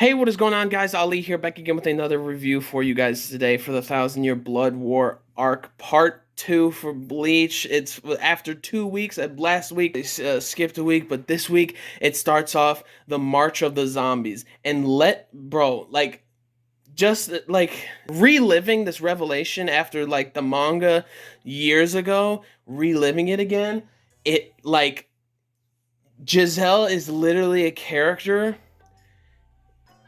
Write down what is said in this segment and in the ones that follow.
Hey, what is going on, guys? Ali here, back again with another review for you guys today for the Thousand Year Blood War arc part 2 for Bleach. It's after 2 weeks. Last week they skipped a week, but this week it starts off the March of the Zombies. And just like reliving this revelation after like the manga years ago, reliving it again. It like Giselle is literally a character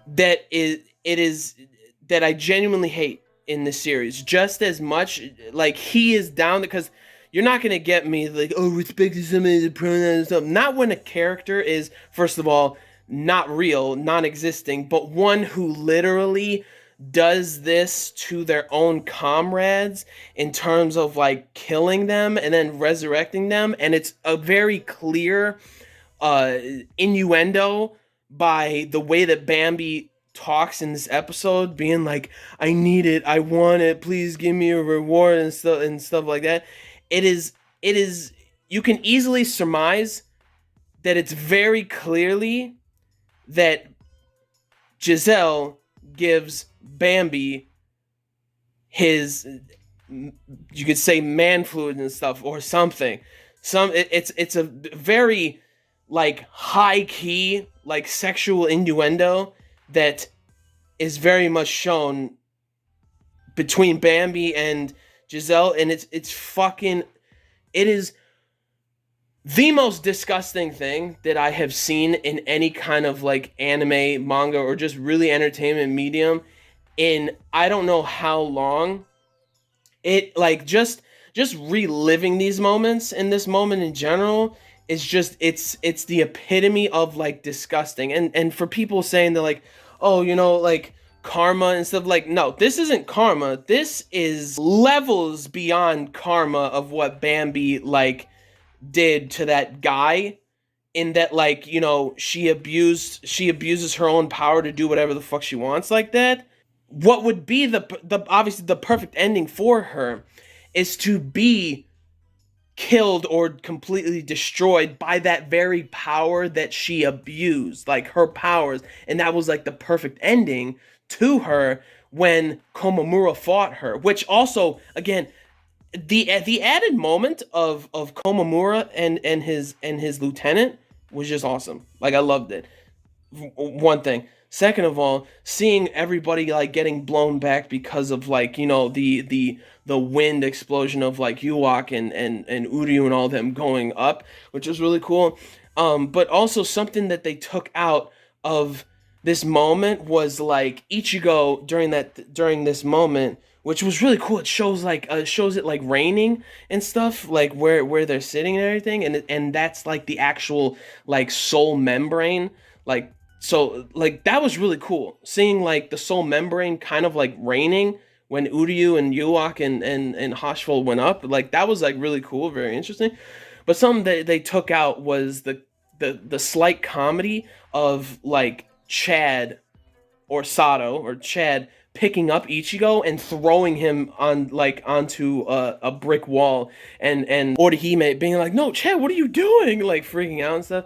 that is it is that I genuinely hate in this series just as much. Like, he is down because you're not gonna get me like, oh, respect somebody's pronouns and stuff. Not when a character is, first of all, not real, non-existing, but one who literally does this to their own comrades in terms of like killing them and then resurrecting them, and it's a very clear uh innuendo by the way that Bambi talks in this episode, being like, "I need it, I want it, please give me a reward," and stuff like that. It is you can easily surmise that it's very clearly that Giselle gives Bambi his, you could say, man fluid and stuff or something. It's a very like high key like sexual innuendo that is very much shown between Bambi and Giselle, and it's fucking, it is the most disgusting thing that I have seen in any kind of like anime, manga, or just really entertainment medium in I don't know how long. It like just reliving these moments and this moment in general is just, it's the epitome of like disgusting. And for people saying that like, oh, like karma and stuff, like, no, this isn't karma. This is levels beyond karma of what Bambi like did to that guy, in that, like, she abuses her own power to do whatever the fuck she wants like that. What would be the obviously the perfect ending for her is to be killed or completely destroyed by that very power that she abused, like her powers. And that was like the perfect ending to her when Komamura fought her, which also, again, the added moment of Komamura and his lieutenant was just awesome. Like, I loved it. One thing. Second of all, seeing everybody like getting blown back because of like, the wind explosion of like Yuwak and Uryu and all them going up, which was really cool. But also something that they took out of this moment was like Ichigo during this moment, which was really cool. It shows it like raining and stuff, like where they're sitting and everything, and that's like the actual like soul membrane, like, so like that was really cool. Seeing like the soul membrane kind of like raining when Uryu and Yuak and Hoshful went up, like that was like really cool, very interesting. But something that they took out was the slight comedy of like Chad picking up Ichigo and throwing him onto a brick wall, and Orihime being like, "No, Chad, what are you doing?" Like freaking out and stuff.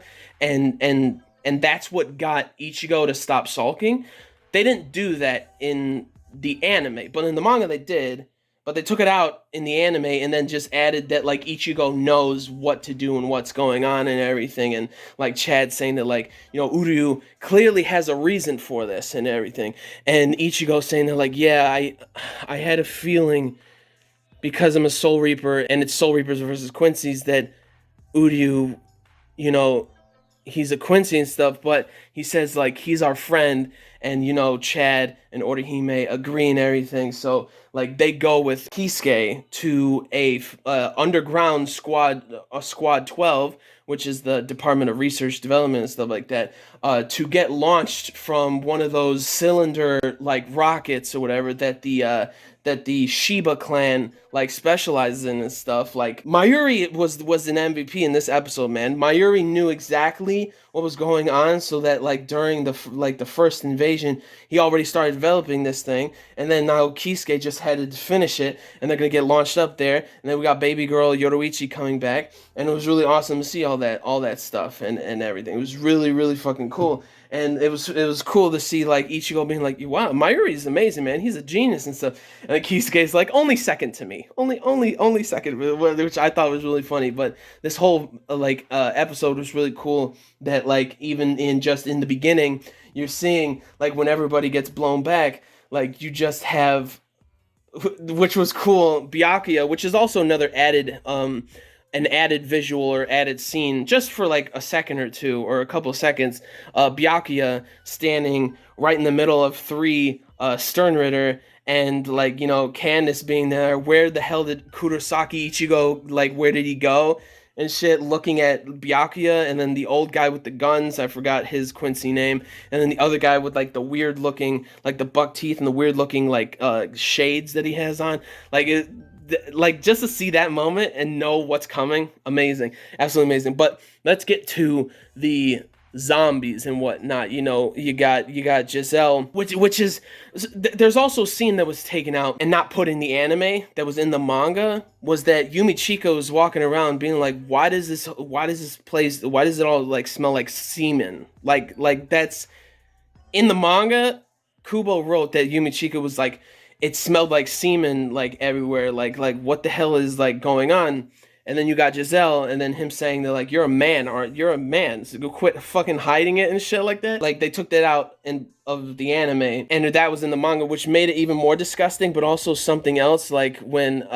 And that's what got Ichigo to stop sulking. They didn't do that in the anime, but in the manga they did. But they took it out in the anime and then just added that like Ichigo knows what to do and what's going on and everything, and like Chad saying that like, Uryu clearly has a reason for this and everything, and Ichigo saying that like, yeah, I had a feeling because I'm a Soul Reaper and it's Soul Reapers versus Quincy's that Uryu, you know, he's a Quincy and stuff, but he says like he's our friend, and Chad and Orihime agree and everything. So like they go with Kisuke to a underground squad, squad 12, which is the Department of Research Development and stuff like that, to get launched from one of those cylinder like rockets or whatever that the Shiba clan like specializes in and stuff. Like, Mayuri was an MVP in this episode, man. Mayuri knew exactly what was going on, so that like during the first invasion, he already started developing this thing, and then now Kisuke just had to finish it, and they're gonna get launched up there, and then we got baby girl Yoruichi coming back, and it was really awesome to see all that stuff and everything. It was really, really fucking cool. And it was cool to see like Ichigo being like, wow, Mayuri is amazing, man. He's a genius and stuff. And like Kisuke's like, only second to me, only second, which I thought was really funny. But this whole episode was really cool. That like even in just in the beginning, you're seeing like when everybody gets blown back, like you just have, which was cool, Byakuya, which is also another added an added visual or added scene just for like a second or two or a couple of seconds. Byakuya standing right in the middle of three Sternritter, and like, you know, Candace being there. Where the hell did Kurosaki Ichigo, like, where did he go and shit, looking at Byakuya, and then the old guy with the guns, I forgot his Quincy name, and then the other guy with like the weird looking, like the buck teeth and the weird looking like shades that he has on, like like just to see that moment and know what's coming, amazing, absolutely amazing. But let's get to the zombies and whatnot. You know, you got Giselle, which is, there's also a scene that was taken out and not put in the anime that was in the manga, was that Yumi Chico was walking around being like, why does this place, why does it all like smell like semen, like that's in the manga. Kubo wrote that Yumi Chico was like, it smelled like semen like everywhere, like what the hell is like going on. And then you got Giselle, and then him saying that like, you're a man, aren't you're a man, so go quit fucking hiding it and shit like that. Like they took that out in of the anime, and that was in the manga, which made it even more disgusting. But also something else, like when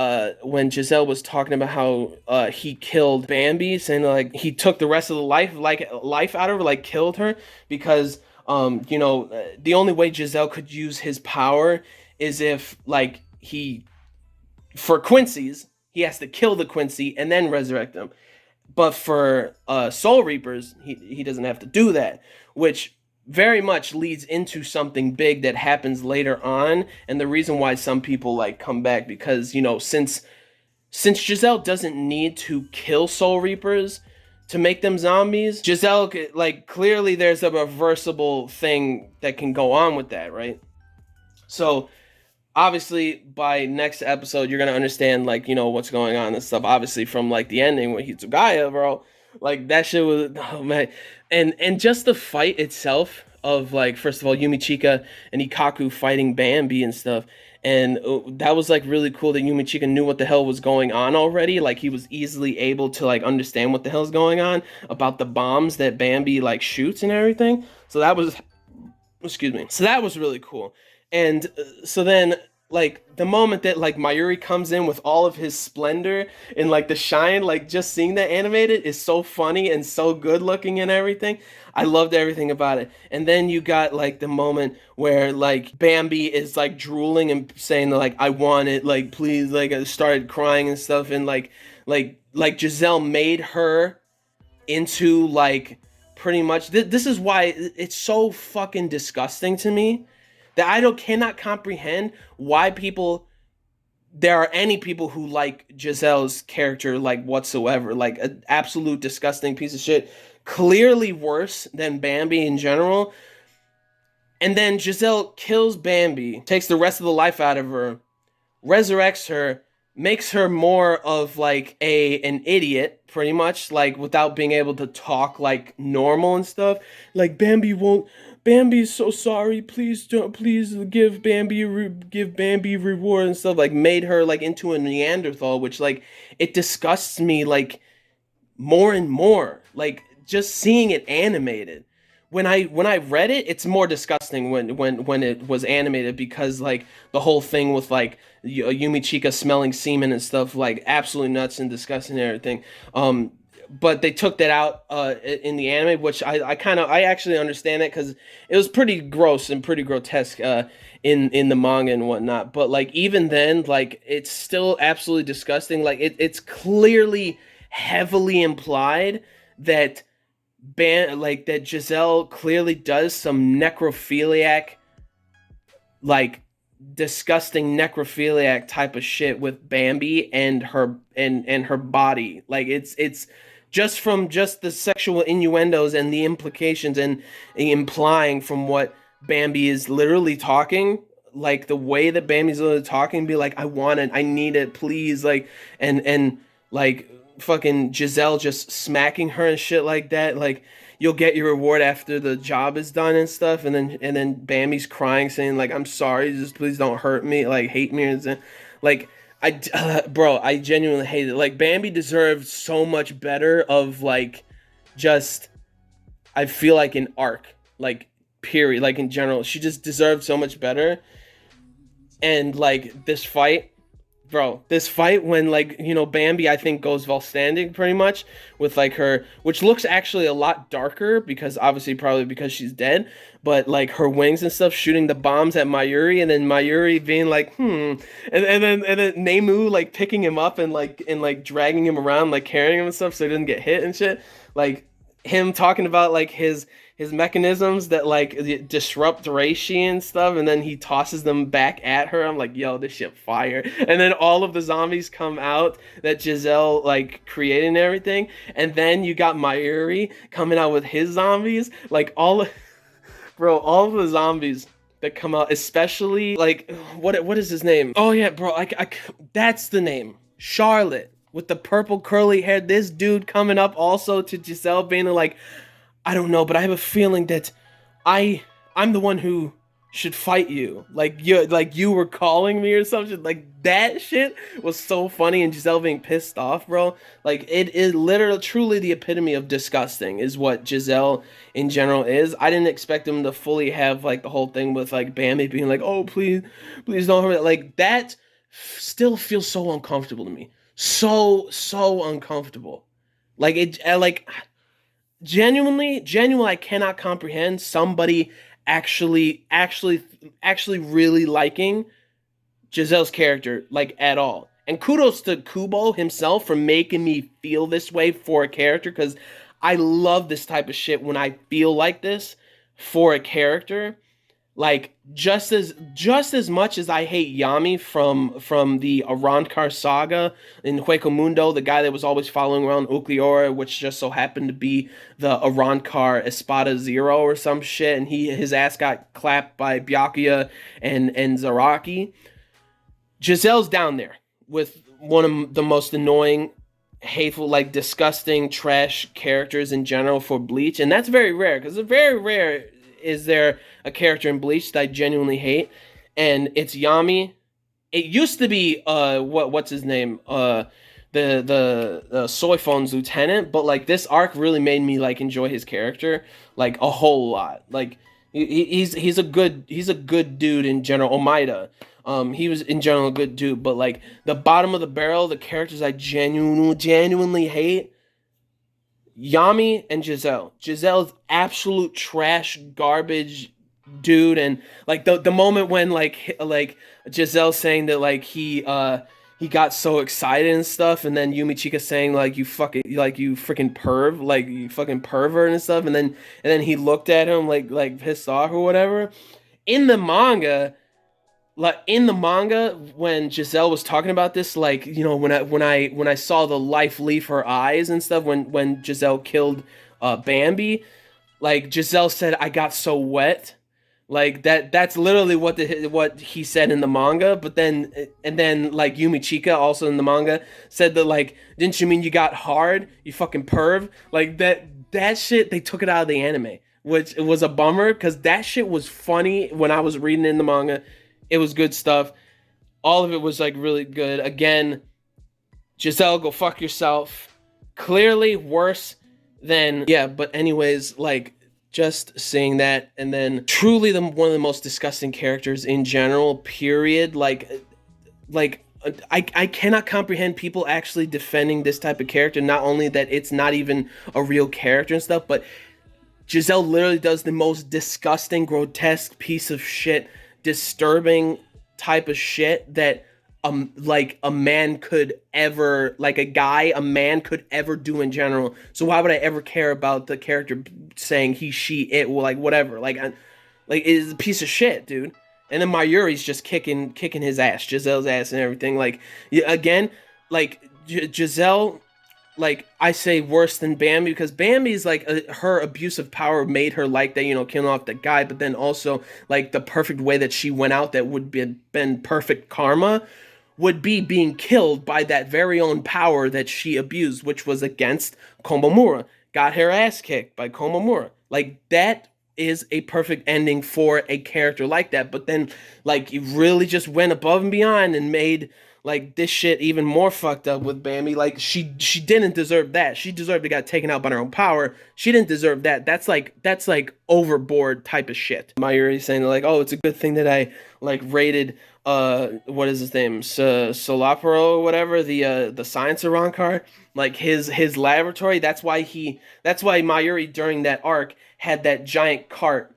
Giselle was talking about how he killed Bambi, saying like he took the rest of the life out of her, like killed her, because you know, the only way Giselle could use his power is if like for Quincy's, he has to kill the Quincy and then resurrect them. But for Soul Reapers, he doesn't have to do that, which very much leads into something big that happens later on, and the reason why some people like come back, because, you know, since Giselle doesn't need to kill Soul Reapers to make them zombies, Giselle, like, clearly there's a reversible thing that can go on with that, right? So obviously by next episode you're gonna understand, like, you know, what's going on and stuff, obviously from like the ending with Hitsugaya, bro. Like that shit was, oh man. And just the fight itself of like, first of all, Yumi Chika and Ikaku fighting Bambi and stuff, and that was like really cool that Yumi Chika knew what the hell was going on already. Like he was easily able to like understand what the hell's going on about the bombs that Bambi like shoots and everything. So that was, excuse me, so that was really cool. And so then, like, the moment that, like, Mayuri comes in with all of his splendor and, like, the shine, like, just seeing that animated is so funny and so good looking and everything. I loved everything about it. And then you got, like, the moment where, like, Bambi is, like, drooling and saying, like, I want it, like, please, like, I started crying and stuff. And, like Giselle made her into, like, pretty much, this is why it's so fucking disgusting to me that cannot comprehend why there are any people who like Giselle's character like whatsoever. Like an absolute disgusting piece of shit, clearly worse than Bambi in general. And then Giselle kills Bambi, takes the rest of the life out of her, resurrects her, makes her more of like an idiot, pretty much, like without being able to talk like normal and stuff. Like Bambi's so sorry, please give Bambi reward and stuff. Like made her like into a Neanderthal, which like it disgusts me like more and more. Like just seeing it animated. When I read it, it's more disgusting when it was animated, because like the whole thing with like Yumi Chika smelling semen and stuff, like absolutely nuts and disgusting and everything. But they took that out in the anime, which I actually understand it, because it was pretty gross and pretty grotesque in the manga and whatnot. But like even then, like it's still absolutely disgusting. Like it's clearly heavily implied that that Giselle clearly does some necrophiliac, like disgusting necrophiliac type of shit with Bambi and her and her body. Like it's just from just the sexual innuendos and the implications and implying from what Bambi is literally talking, like the way that Bambi's literally talking, be like, I want it, I need it, please, like, and like fucking Giselle just smacking her and shit like that. Like you'll get your reward after the job is done and stuff, and then Bambi's crying saying like I'm sorry, just please don't hurt me, like hate me or something. Like bro, I genuinely hate it. Like Bambi deserved so much better of like just I feel like an arc, like period, like in general, she just deserved so much better. And like this fight, bro, this fight when like Bambi I think goes Volstaging pretty much with like her, which looks actually a lot darker because obviously probably because she's dead, but like her wings and stuff shooting the bombs at Mayuri, and then Mayuri being like and then Nemu like picking him up and like dragging him around, like carrying him and stuff so he doesn't get hit and shit, like him talking about like his mechanisms that like disrupt Reishi and stuff, and then he tosses them back at her. I'm like, yo, this shit fire. And then all of the zombies come out that Giselle like created and everything, and then you got Mayuri coming out with his zombies, like bro, all of the zombies that come out, especially like what is his name? Oh yeah, bro, that's the name, Charlotte with the purple curly hair. This dude coming up also to Giselle being like, I don't know, but I have a feeling that I'm the one who should fight you. Like you were calling me or something. Like that shit was so funny, and Giselle being pissed off, bro. Like it is literally truly the epitome of disgusting is what Giselle in general is. I didn't expect him to fully have like the whole thing with like Bambi being like, "Oh, please don't hurt me." Like that still feels so uncomfortable to me. So uncomfortable. Like it like genuinely, I cannot comprehend somebody actually really liking Giselle's character, like at all. And kudos to Kubo himself for making me feel this way for a character, because I love this type of shit when I feel like this for a character. Like just as much as I hate Yami from the Arrancar saga in Hueco Mundo, the guy that was always following around Ucleora, which just so happened to be the Arrancar Espada Zero or some shit, and his ass got clapped by Byakuya and Zaraki. Giselle's down there with one of the most annoying, hateful, like disgusting, trash characters in general for Bleach, and that's very rare because it's very rare is there a character in Bleach that I genuinely hate, and it's Yami. It used to be what's his name, the Soy Phone's lieutenant, but like this arc really made me like enjoy his character like a whole lot. Like he's a good dude in general. Omaida, he was in general a good dude, but like the bottom of the barrel, the characters I genuinely hate, Yami and Giselle. Giselle's absolute trash garbage dude, and like the moment when like Giselle saying that like he got so excited and stuff, and then Yumi Chika saying like you freaking perv, like you fucking pervert and stuff, and then he looked at him like pissed off or whatever. In the manga, when Giselle was talking about this, like when I saw the life leave her eyes and stuff when Giselle killed Bambi, like Giselle said I got so wet, like that's literally what he said in the manga. But then like Yumi Chika also in the manga said that like, didn't you mean you got hard, you fucking perv? Like that shit, they took it out of the anime, which it was a bummer because that shit was funny when I was reading it in the manga. It was good stuff. All of it was like really good. Again, Giselle, go fuck yourself. Clearly worse than, yeah, but anyways, like just saying that, and then truly one of the most disgusting characters in general, period. Like I cannot comprehend people actually defending this type of character. Not only that it's not even a real character and stuff, but Giselle literally does the most disgusting, grotesque piece of shit, disturbing type of shit that like a man could ever, like a man could ever do in general. So why would I ever care about the character saying he, she, it, like whatever, like it is a piece of shit, dude. And then Mayuri's just kicking his ass, Giselle's ass and everything. Like again, like Giselle, like I say worse than Bambi, because Bambi's like her abuse of power made her like that, killing off the guy, but then also like the perfect way that she went out that would been perfect karma would be being killed by that very own power that she abused, which was against Komomura. got her ass kicked by Komamura. Like, that is a perfect ending for a character like that. But then, like, you really just went above and beyond and made like this shit even more fucked up with Bambi. Like, she didn't deserve that. She deserved to get taken out by her own power. She didn't deserve that. That's like overboard type of shit. Mayuri saying like, oh, it's a good thing that I like raided what is his name, Solapro or whatever, the science Arankar, like his laboratory. That's why Mayuri during that arc had that giant cart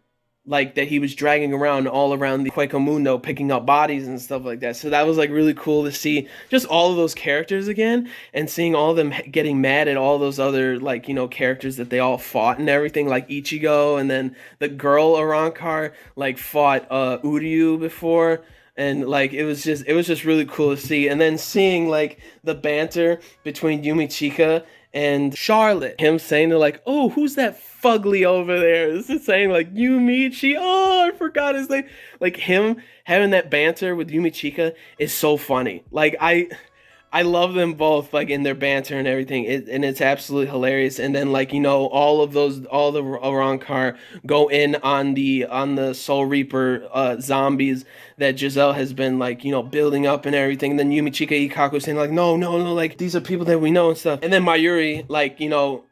like that he was dragging around all around the Hueco Mundo, picking up bodies and stuff like that. So that was like really cool to see just all of those characters again, and seeing all of them getting mad at all those other, like, you know, characters that they all fought and everything, like Ichigo, and then the girl Arankar like fought Uryu before. And like it was just really cool to see, and then seeing like the banter between Yumi Chika and Charlotte, him saying to like, oh, who's that fugly over there? This is saying like Yumichi. Oh, I forgot his name. Like, him having that banter with Yumi Chika is so funny. Like, I love them both, like, in their banter and everything, and it's absolutely hilarious. And then, like, you know, all the Arankar go in on the Soul Reaper zombies that Giselle has been, like, you know, building up and everything. And then Yumi Chika Ikaku saying like, no, no, no, like, these are people that we know and stuff. And then Mayuri, like, you know,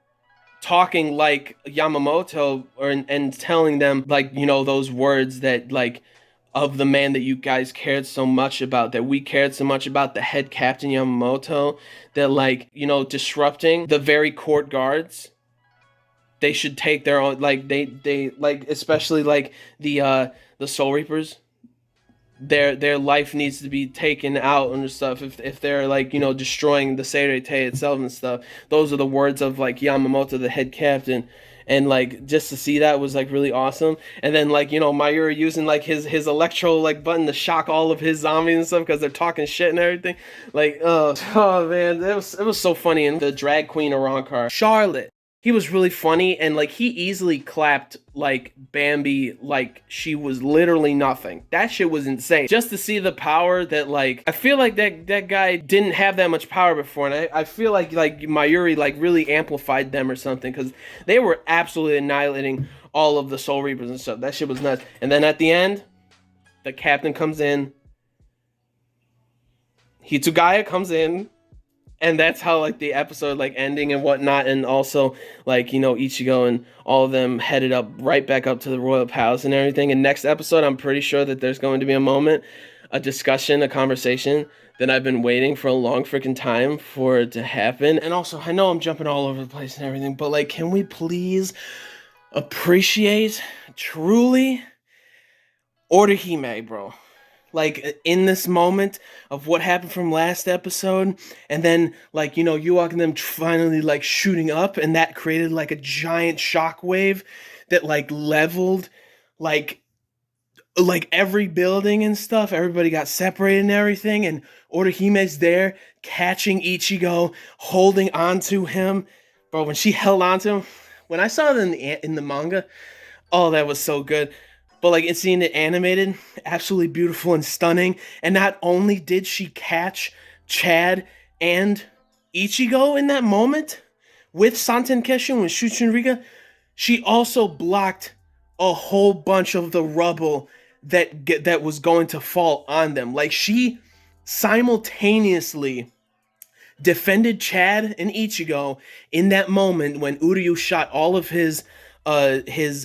talking like Yamamoto, and telling them, like, you know, those words that, like, of the man that you guys cared so much about, that we cared so much about, the head captain Yamamoto, that, like, you know, disrupting the very court guards, they should take their own, like, they like, especially like the Soul Reapers, their life needs to be taken out and stuff if they're, like, you know, destroying the Seirei itself and stuff. Those are the words of, like, Yamamoto, the head captain. And like, just to see that was like really awesome. And then, like, you know, Mayuri using like his electro like button to shock all of his zombies and stuff because they're talking shit and everything. Like, oh man, it was so funny. And the drag queen Arankar, Charlotte, he was really funny, and like he easily clapped like Bambi like she was literally nothing. That shit was insane. Just to see the power that, like, I feel like that guy didn't have that much power before, and I feel like Mayuri like really amplified them or something, because they were absolutely annihilating all of the Soul Reapers and stuff. That shit was nuts. And then at the end, the captain comes in, Hitsugaya comes in, and that's how, like, the episode, like, ending and whatnot. And also, like, you know, Ichigo and all of them headed up right back up to the royal palace and everything. And next episode, I'm pretty sure that there's going to be a moment, a discussion, a conversation that I've been waiting for a long freaking time for it to happen. And also, I know I'm jumping all over the place and everything, but, like, can we please appreciate truly Orihime, bro? Like, in this moment of what happened from last episode, and then, like, you know, Yuak and them finally, like, shooting up, and that created, like, a giant shockwave that, like, leveled, like every building and stuff. Everybody got separated and everything, and Orihime's there, catching Ichigo, holding onto him. Bro, when she held onto him, when I saw it in the manga, oh, that was so good. But, like, it's seeing it animated, absolutely beautiful and stunning. And not only did she catch Chad and Ichigo in that moment with Santen Keshin and Shuchinriga, she also blocked a whole bunch of the rubble that was going to fall on them. Like, she simultaneously defended Chad and Ichigo in that moment when Uryu shot all of his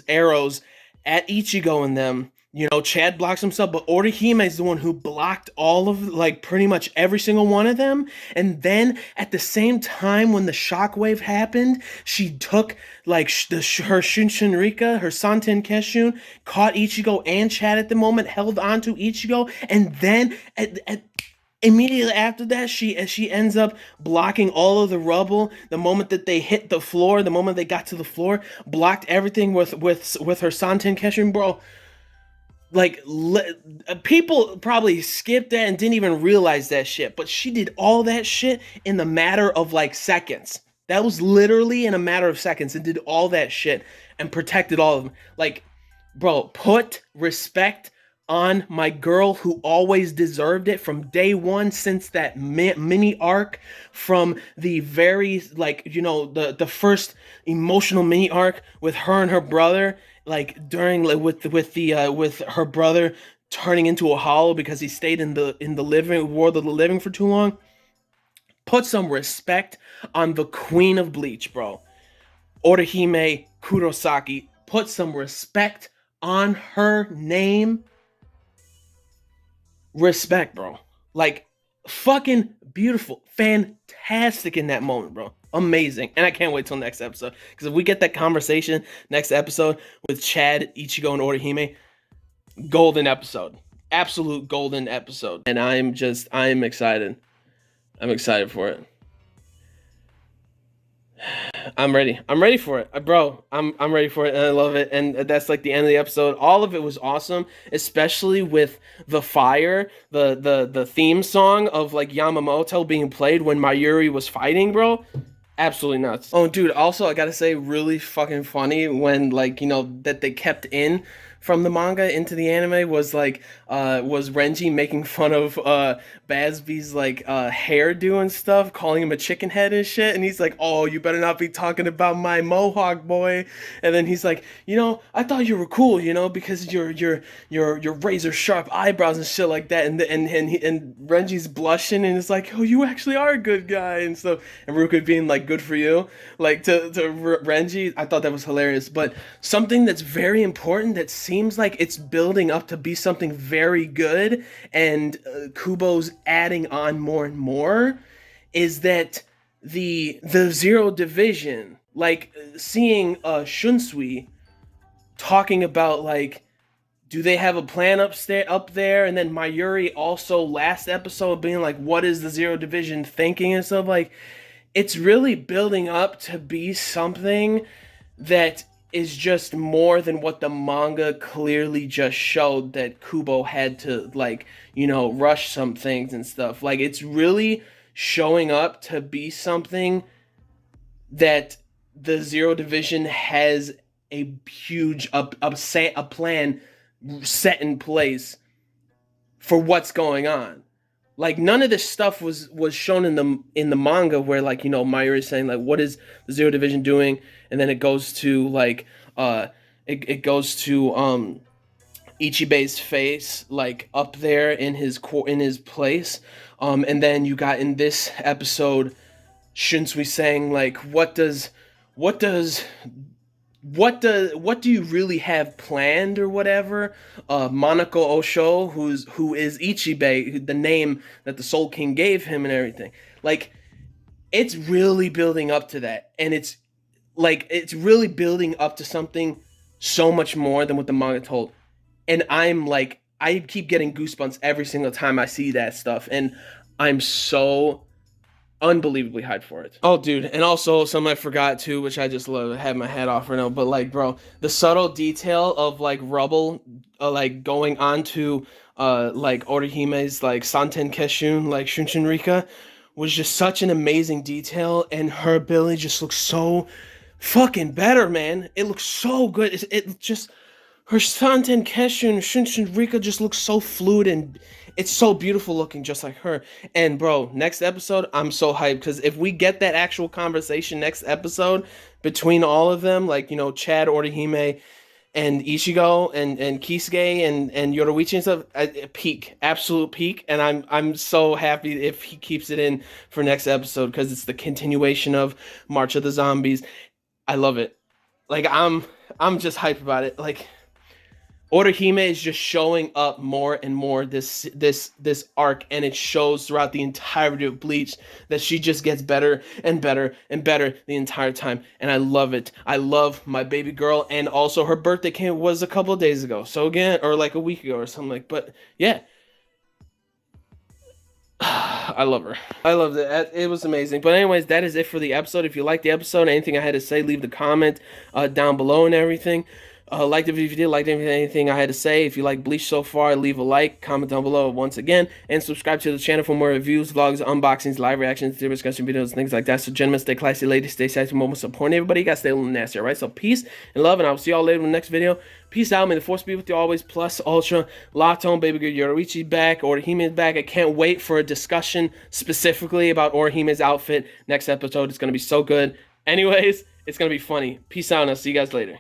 arrows at Ichigo and them. You know, Chad blocks himself, but Orihime is the one who blocked all of, like, pretty much every single one of them. And then at the same time when the shockwave happened, she took, like, her Shunshinrika, her Santen Keshun, caught Ichigo and Chad at the moment, held onto Ichigo, and then immediately after that, she ends up blocking all of the rubble. The moment that they hit the floor, the moment they got to the floor, blocked everything with her Santen Keshun, bro. Like, people probably skipped that and didn't even realize that shit, but she did all that shit in the matter of, like, seconds. That was literally in a matter of seconds, and did all that shit and protected all of them. Like, bro, put respect on my girl who always deserved it from day one, since that mini arc, from the very, like, you know, the first emotional mini arc with her and her brother, like during, like, with her brother turning into a hollow because he stayed in the living world of the living for too long. Put some respect on the queen of Bleach, bro. Orihime Kurosaki. Put some respect on her name. Respect, bro. Like, fucking beautiful. Fantastic in that moment, bro. Amazing. And I can't wait till next episode. Because if we get that conversation next episode with Chad, Ichigo, and Orihime, golden episode. Absolute golden episode. And I'm excited. I'm excited for it. I'm ready. I'm ready for it, bro. I'm ready for it, and I love it. And that's like the end of the episode. All of it was awesome, especially with the fire, the theme song of like Yamamoto being played when Mayuri was fighting, bro. Absolutely nuts. Oh, dude. Also, I gotta say, really fucking funny when, like, you know, that they kept in from the manga into the anime was like was Renji making fun of Bazby's like hairdo and stuff, calling him a chicken head and shit, and he's like, "Oh, you better not be talking about my mohawk, boy." And then he's like, "You know, I thought you were cool, you know, because your razor sharp eyebrows and shit like that." And Renji's blushing and it's like, "Oh, you actually are a good guy," and stuff. And Ruka being like, "Good for you," like to Renji. I thought that was hilarious. But something that's very important that seems like it's building up to be something very good, and Kubo's adding on more and more, is that the Zero Division, like seeing Shunsui talking about like, do they have a plan up there, and then Mayuri also last episode being like, what is the Zero Division thinking and stuff, like, it's really building up to be something that is just more than what the manga clearly just showed, that Kubo had to, like, you know, rush some things and stuff. Like, it's really showing up to be something that the Zero Division has a huge a plan set in place for what's going on. Like, none of this stuff was shown in the manga, where, like, you know, Mayuri is saying like, what is the Zero Division doing, and then it goes to like it goes to Ichibe's face, like up there in his place, and then you got in this episode Shunsui saying like, what do you really have planned or whatever? Monoko Osho, who is Ichibe, the name that the Soul King gave him and everything. Like, it's really building up to that, and it's really building up to something so much more than what the manga told. And I'm like, I keep getting goosebumps every single time I see that stuff, and I'm so unbelievably hyped for it. Oh, dude, and also something I forgot too, which I just love, had my head off right now, but like, bro, the subtle detail of like rubble like going onto like Orihime's like Santen Keshun, like Shunshin Rika, was just such an amazing detail, and her ability just looks so fucking better, man. It looks so good. It just, her Santen Keshun Shunshin Rika just looks so fluid, and it's so beautiful looking, just like her. And bro, next episode, I'm so hyped, because if we get that actual conversation next episode between all of them, like, you know, Chad, Orihime, and Ichigo, and Kisuke, and Yoruichi and stuff, peak, absolute peak. And I'm so happy if he keeps it in for next episode, because it's the continuation of March of the Zombies. I love it. Like, I'm just hyped about it. Like, Orihime is just showing up more and more this arc, and it shows throughout the entirety of Bleach that she just gets better and better and better the entire time, and I love it. I love my baby girl, and also her birthday was a couple of days ago, so again, or like a week ago or something, like, but yeah. I love her. I loved it. It was amazing. But anyways, that is it for the episode. If you liked the episode, anything I had to say, leave the comment down below and everything. Like the video if you did, like anything I had to say. If you like Bleach so far, leave a like, comment down below once again, and subscribe to the channel for more reviews, vlogs, unboxings, live reactions, discussion videos, things like that. So gentlemen, stay classy, ladies, stay safe, moments supporting everybody. You gotta stay a little nasty, alright? So peace and love, and I'll see y'all later in the next video. Peace out, may the force be with you always. Plus, Ultra, locked on, baby girl, Yoruichi's back, Orihime's back. I can't wait for a discussion specifically about Orihime's outfit. Next episode is gonna be so good. Anyways, it's gonna be funny. Peace out, and I'll see you guys later.